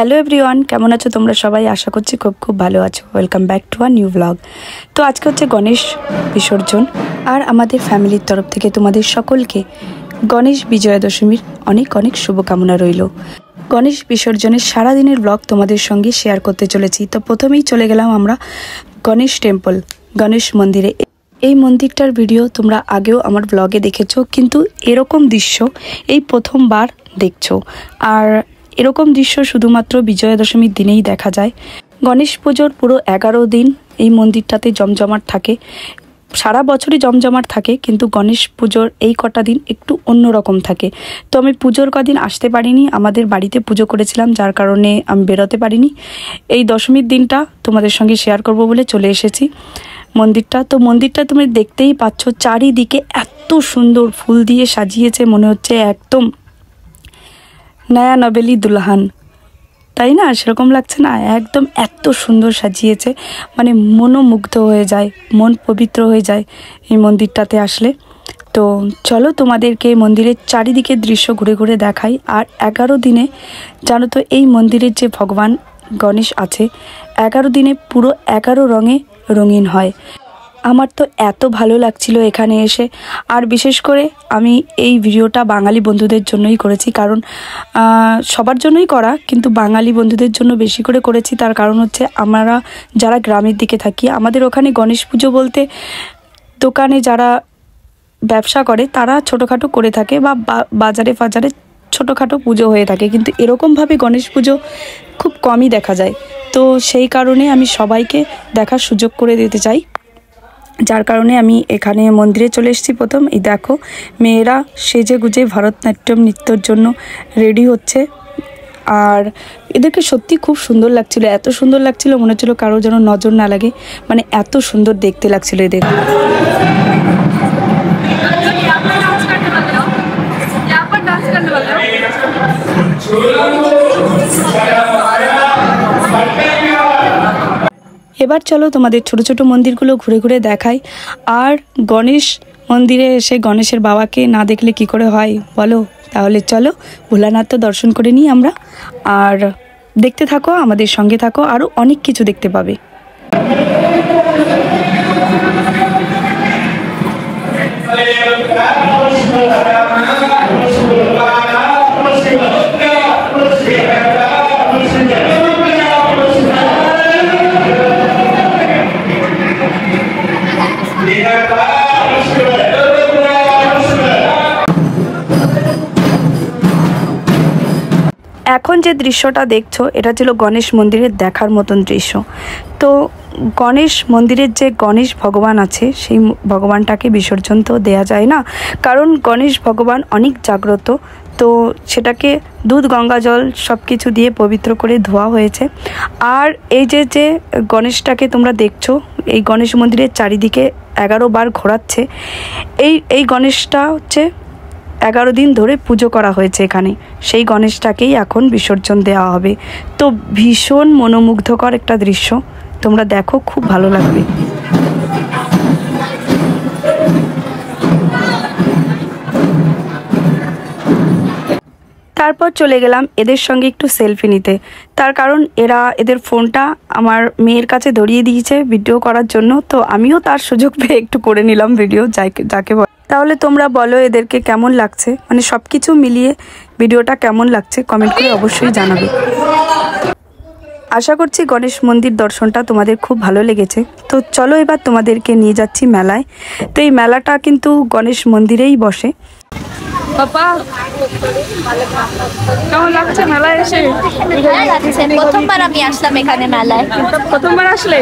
Hello everyone, কেমন আছো তোমরা সবাই? আশা করছি খুব খুব ভালো আছো। Welcome back to a new blog. তো আজকে হচ্ছে গণেশ বিসর্জন, আর আমাদের ফ্যামিলির তরফ থেকে তোমাদের সকলকে গণেশ বিজয়া দশমীর অনেক অনেক শুভকামনা রইল। গণেশ বিসর্জনের সারাদিনের ব্লগ তোমাদের সঙ্গে শেয়ার করতে চলেছি। তো প্রথমেই চলে গেলাম আমরা গণেশ টেম্পল, গণেশ মন্দিরে। এই মন্দিরটার ভিডিও তোমরা আগেও আমার ব্লগে দেখেছো, কিন্তু এরকম দৃশ্য এই প্রথমবার দেখছো। আর এরকম দৃশ্য শুধুমাত্র বিজয়া দশমীর দিনেই দেখা যায়। গণেশ পুজোর পুরো 11 দিন এই মন্দিরটাতে জমজমাট থাকে। সারা বছরই জমজমাট থাকে, কিন্তু গণেশ পুজোর এই কটা দিন একটু অন্যরকম থাকে। তো আমি পুজোর কদিন আসতে পারিনি, আমাদের বাড়িতে পুজো করেছিলাম, যার কারণে আমি বেরোতে পারিনি। এই দশমীর দিনটা তোমাদের সঙ্গে শেয়ার করব বলে চলে এসেছি মন্দিরটা। তো মন্দিরটা তুমি দেখতেই পাচ্ছ, চারিদিকে এত সুন্দর ফুল দিয়ে সাজিয়েছে, মনে হচ্ছে একদম নয়া নবেলি দুলহান, তাই না? সেরকম লাগছে না? একদম এত সুন্দর সাজিয়েছে, মানে মনোমুগ্ধ হয়ে যায়, মন পবিত্র হয়ে যায় এই মন্দিরটাতে আসলে। তো চলো তোমাদেরকে মন্দিরের চারিদিকে দৃশ্য ঘুরে ঘুরে দেখাই। আর 11 দিনে জানো তো এই মন্দিরের যে ভগবান গণেশ আছে, 11 দিনে পুরো 11 রঙে রঙিন হয়। আমার তো এত ভালো লাগছিল এখানে এসে। আর বিশেষ করে আমি এই ভিডিওটা বাঙালি বন্ধুদের জন্যই করেছি, কারণ সবার জন্যই করা, কিন্তু বাঙালি বন্ধুদের জন্য বেশি করে করেছি। তার কারণ হচ্ছে আমরা যারা গ্রামের দিকে থাকি, আমাদের ওখানে গণেশ পুজো বলতে দোকানে যারা ব্যবসা করে তারা ছোটোখাটো করে থাকে, বা বাজারে ফাজারে ছোটোখাটো পুজো হয়ে থাকে, কিন্তু এরকমভাবে গণেশ পুজো খুব কমই দেখা যায়। তো সেই কারণে আমি সবাইকে দেখার সুযোগ করে দিতে চাই, যার কারণে আমি এখানে মন্দিরে চলে এসেছি। প্রথম এই দেখো, মেয়েরা সেজে গুজে ভরতনাট্যম নৃত্যর জন্য রেডি হচ্ছে। আর এদেরকে সত্যি খুব সুন্দর লাগছিল, এত সুন্দর লাগছিল মনে হচ্ছিল কারো যেন নজর না লাগে, মানে এত সুন্দর দেখতে লাগছিল এদের। এবার চলো তোমাদের ছোট ছোট মন্দিরগুলো ঘুরে ঘুরে দেখাই। আর গণেশ মন্দিরে এসে গণেশের বাবাকে না দেখলে কি করে হয় বলো? তাহলে চলো ভোলানাথ তো দর্শন করে নিই আমরা, আর দেখতে থাকো, আমাদের সঙ্গে থাকো, আরও অনেক কিছু দেখতে পাবে। এখন যে দৃশ্যটা দেখছো, এটা ছিল গণেশ মন্দিরের দেখার মতন দৃশ্য। তো গণেশ মন্দিরের যে গণেশ ভগবান আছে, সেই ভগবানটাকে বিসর্জন তো দেওয়া যায় না, কারণ গণেশ ভগবান অনেক জাগ্রত। তো সেটাকে দুধ গঙ্গা জল সব কিছু দিয়ে পবিত্র করে ধোয়া হয়েছে। আর এই যে গণেশটাকে তোমরা দেখছো, এই গণেশ মন্দিরের চারিদিকে 11 বার ঘোরাচ্ছে। এই গণেশটা হচ্ছে 11 দিন ধরে পুজো করা হয়েছে এখানে, সেই গণেশটাকেই এখন বিসর্জন দেওয়া হবে। তো ভীষণ মনোমুগ্ধকর একটা দৃশ্য, তোমরা দেখো, খুব ভালো লাগবে। তারপর চলে গেলাম এদের সঙ্গে একটু সেলফি নিতে, তার কারণ এদের ফোনটা আমার মেয়ের কাছে ধরিয়ে দিয়েছে ভিডিও করার জন্য। তো আমিও তার সুযোগ পেয়ে একটু করে নিলাম ভিডিও, যাকে বলে। তাহলে তোমরা বলো এদেরকে কেমন লাগছে, মানে সব কিছু মিলিয়ে ভিডিওটা কেমন লাগছে কমেন্ট করে অবশ্যই জানাবে। আশা করছি গণেশ মন্দির দর্শনটা তোমাদের খুব ভালো লেগেছে। তো চলো এবার তোমাদেরকে নিয়ে যাচ্ছি মেলায়। তো এই মেলাটা কিন্তু গণেশ মন্দিরেই বসে। পাপা কেমন লাগছে মেলায় এসে? প্রথমবার আমি আসলাম এখানে মেলায়। প্রথমবার আসলে?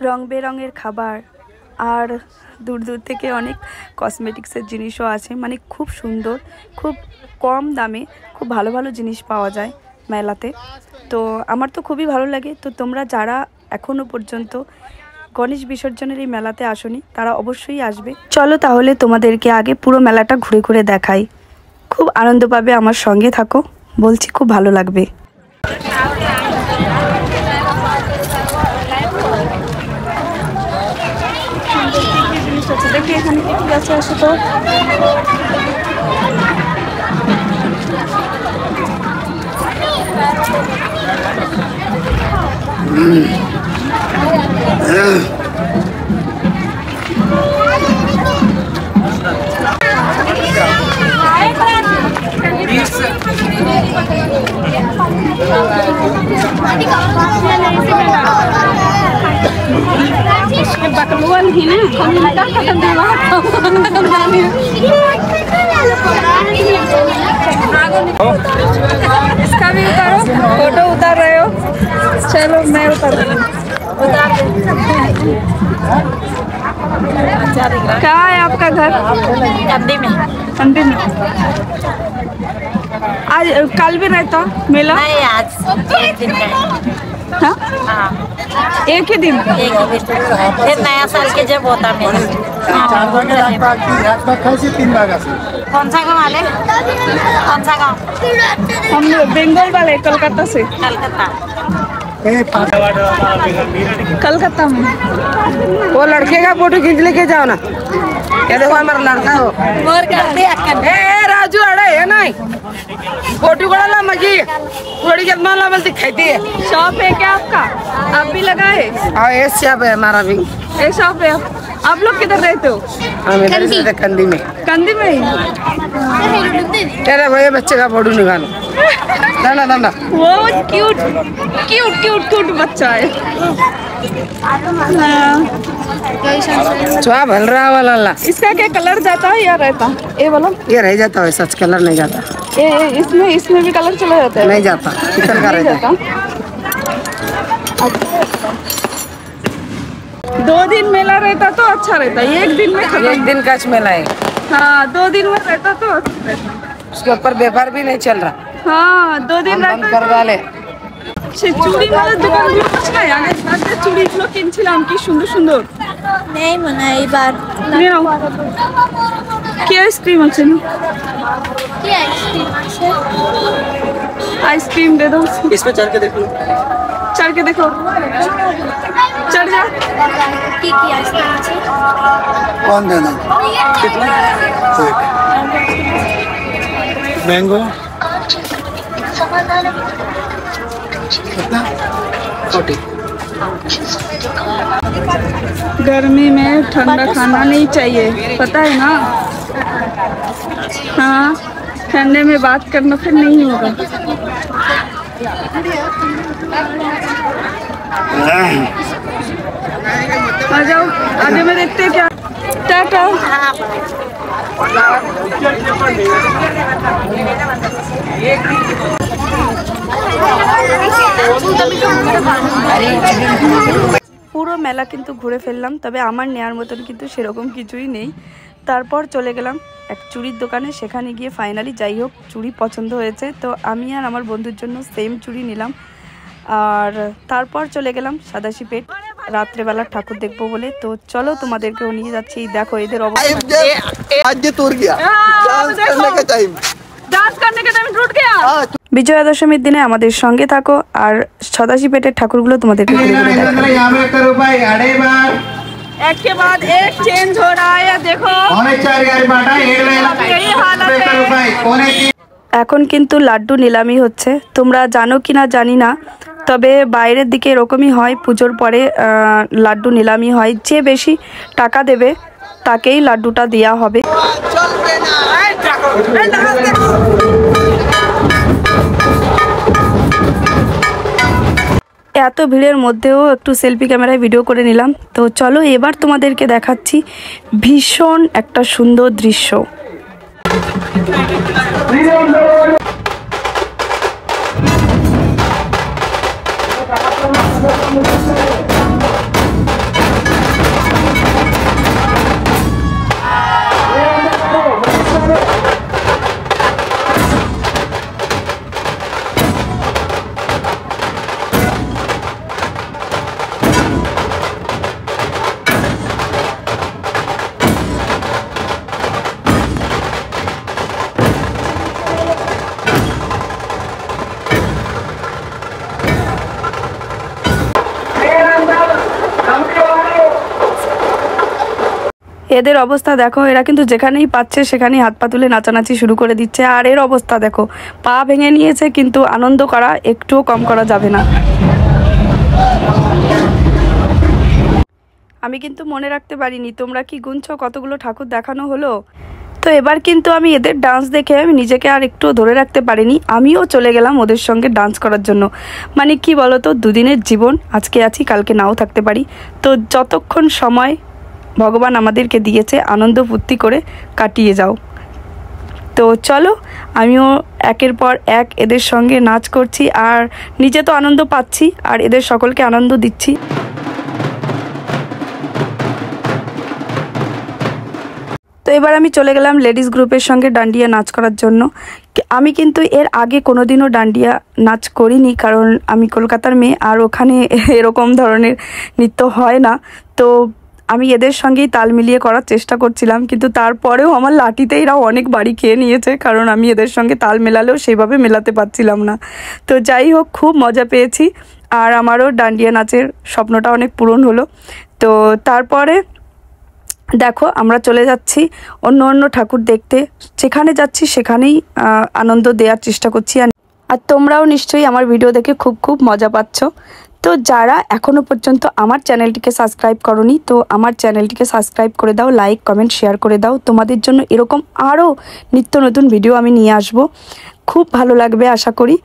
রং বেরঙের খাবার, আর দূর দূর থেকে অনেক কসমেটিক্সের জিনিসও আছে, মানে খুব সুন্দর, খুব কম দামে খুব ভালো ভালো জিনিস পাওয়া যায় মেলাতে। তো আমার তো খুবই ভালো লাগে। তো তোমরা যারা এখনও পর্যন্ত গণেশ বিসর্জনের এই মেলাতে আসোনি, তারা অবশ্যই আসবে। চলো তাহলে তোমাদেরকে আগে পুরো মেলাটা ঘুরে ঘুরে দেখাই, খুব আনন্দ পাবে, আমার সঙ্গে থাকো, বলছি খুব ভালো লাগবে। দেখি এখানে কি আছে, আসো তো। बकलुआ ही ना इसका भी उतारो, फोटो उतार रहे हो? चलो मैं उतार कहाँ है आपका घर? कंदी में। कंदी में। आज कल भी रहता मेला? नहीं, आज एक दिन का। हाँ? एक ही दिन? एक ही दिन। फिर नया साल के जब होता मेला। कौन सा गाँव वाले? कौन सा गाँव? हम बंगाल वाले, कलकत्ता से। कलकत्ता। कलकत्ता में। वो लड़के का फोटो खींच लेके जाओ ना। ये देखो हमारा लड़का हो। ए राजू अड़े है नहीं फोटो कड़ा ला मजी थोड़ी जल्द ला बल दिखाई है। शॉप है क्या आपका? आप भी लगाए? हाँ ये शॉप है हमारा भी। ये शॉप है। आप लोग किधर रहते हो? हम इधर से कंदी में। कंदी में ही? तेरे भैया बच्चे का फोटो निकालो। दाना दाना वो क्यूट क्यूट क्यूट क्यूट बच्चा है। चुहा भल रहा वाला ला। इसका क्या कलर जाता है या रहता? ये वाला ये रह जाता है, सच कलर नहीं जाता। ये इसमें भी कलर चला जाता है? नहीं जाता, कितन का रहता। 2 दिन मेला रहता तो अच्छा रहता, एक दिन में खत्म। एक दिन का मेला है। हाँ 2 दिन में रहता तो अच्छा रहता। उसके ऊपर व्यापार भी नहीं चल रहा। हाँ 2 दिन बंद कर डाले। চুড়ি মালের দোকান নাই আগে থাকতে চুড়িগুলো কিনছিলাম কি সুন্দর সুন্দর। नहीं मना ये बार। কি আইসক্রিম আছে না? কি आइसक्रीम আছে? आइसक्रीम दे दो। इसमें चल के देखो। चढ़ के देखो, चढ़ जा। की आइसक्रीम আছে? कौन देना? कितना? मैंगो कितना? 40। गर्मी में ठंडा खाना नहीं चाहिए, पता है ना? हाँ ठंडे में बात करना फिर नहीं होगा। आ जाओ आगे में देखते हैं क्या। टाटा। পুরো মেলা কিন্তু ঘুরে ফেললাম, তবে আমার নেওয়ার মতন কিন্তু সেরকম কিছুই নেই। তারপর চলে গেলাম এক চুড়ির দোকানে, সেখানে গিয়ে ফাইনালি যাই হোক চুড়ি পছন্দ হয়েছে, তো আমি আর আমার বন্ধুর জন্য সেম চুড়ি নিলাম। আর তারপর চলে গেলাম সাদাশিপেট রাত্রেবেলা ঠাকুর দেখবো বলে। তো চলো তোমাদেরকেও নিয়ে যাচ্ছি। দেখো এদের অবস্থা, आज ये टूर गया डांस करने का टाइम। डांस करने का टाइम टूट गया। বিজয়া দশমীর দিনে আমাদের সঙ্গে থাকো আর সাদাশিপেটের ঠাকুরগুলো তোমাদেরকে ঘুরে ঘুরে দেখাবো। यहाँ में 1 रुपए आड़े बार एक के बाद एक चेंज हो रहा है, देखो पौने 4 गाड़ी बाटा 1 यही हालत है। रुपए पौने 3। এখন কিন্তু লাড্ডু নিলামি হচ্ছে, তোমরা জানো কি না জানি না, তবে বাইরের দিকে এরকমই হয়, পুজোর পরে লাড্ডু নিলামি হয়, যে বেশি টাকা দেবে তাকেই লাড্ডুটা দেওয়া হবে। এত ভিড়ের মধ্যেও একটু সেলফি ক্যামেরায় ভিডিও করে নিলাম। তো চলো এবার তোমাদেরকে দেখাচ্ছি ভীষণ একটা সুন্দর দৃশ্য। এদের অবস্থা দেখো, এরা কিন্তু যেখানেই পাচ্ছে সেখানেই হাত পা তুলে নাচানাচি শুরু করে দিচ্ছে। আর এর অবস্থা দেখো, পা ভেঙে নিয়েছে কিন্তু আনন্দ করা একটুও কম করা যাবে না। আমি কিন্তু মনে রাখতে পারিনি। তোমরা কি গুনছো কতগুলো ঠাকুর দেখানো হলো? তো এবার কিন্তু আমি এদের ডান্স দেখে আমি নিজেকে আর একটু ধরে রাখতে পারিনি, আমিও চলে গেলাম ওদের সঙ্গে ডান্স করার জন্য। মানে কি বলো তো, দুদিনের জীবন, আজকে আছি কালকে নাও থাকতে পারি। তো যতক্ষণ সময় ভগবান আমাদেরকে দিয়েছে আনন্দ ফুর্তি করে কাটিয়ে যাও। তো চলো, আমিও একের পর এক এদের সঙ্গে নাচ করছি, আর নিজে তো আনন্দ পাচ্ছি আর এদের সকলকে আনন্দ দিচ্ছি। তো এবার আমি চলে গেলাম লেডিস গ্রুপের সঙ্গে ডান্ডিয়া নাচ করার জন্য। আমি কিন্তু এর আগে কোনোদিনও ডান্ডিয়া নাচ করিনি, কারণ আমি কলকাতার মেয়ে আর ওখানে এরকম ধরনের নৃত্য হয় না। তো আমি এদের সঙ্গেই তাল মিলিয়ে করার চেষ্টা করছিলাম, কিন্তু তারপরেও আমার লাঠিতে এরা অনেক বাড়ি খেয়ে নিয়েছে, কারণ আমি এদের সঙ্গে তাল মেলালেও সেইভাবে মেলাতে পারছিলাম না। তো যাই হোক, খুব মজা পেয়েছি, আর আমারও ডান্ডিয়া নাচের স্বপ্নটা অনেক পূরণ হলো। তো তারপরে দেখো আমরা চলে যাচ্ছি অন্য অন্য ঠাকুর দেখতে, যেখানে যাচ্ছি সেখানেই আনন্দ দেওয়ার চেষ্টা করছি। আর তোমরাও নিশ্চয়ই আমার ভিডিও দেখে খুব খুব মজা পাচ্ছ। তো যারা এখনও পর্যন্ত আমার চ্যানেলটিকে সাবস্ক্রাইব করোনি, তো আমার চ্যানেলটিকে সাবস্ক্রাইব করে দাও, লাইক কমেন্ট শেয়ার করে দাও। তোমাদের জন্য এরকম আরও নিত্য নতুন ভিডিও আমি নিয়ে আসব, খুব ভালো লাগবে আশা করি।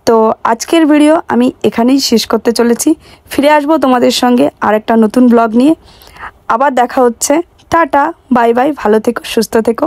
তো আজকের ভিডিও আমি এখানেই শেষ করতে চলেছি, ফিরে আসবো তোমাদের সঙ্গে আর একটা নতুন ব্লগ নিয়ে। আবার দেখা হচ্ছে, টাটা, বাই বাই, ভালো থেকো, সুস্থ থেকো।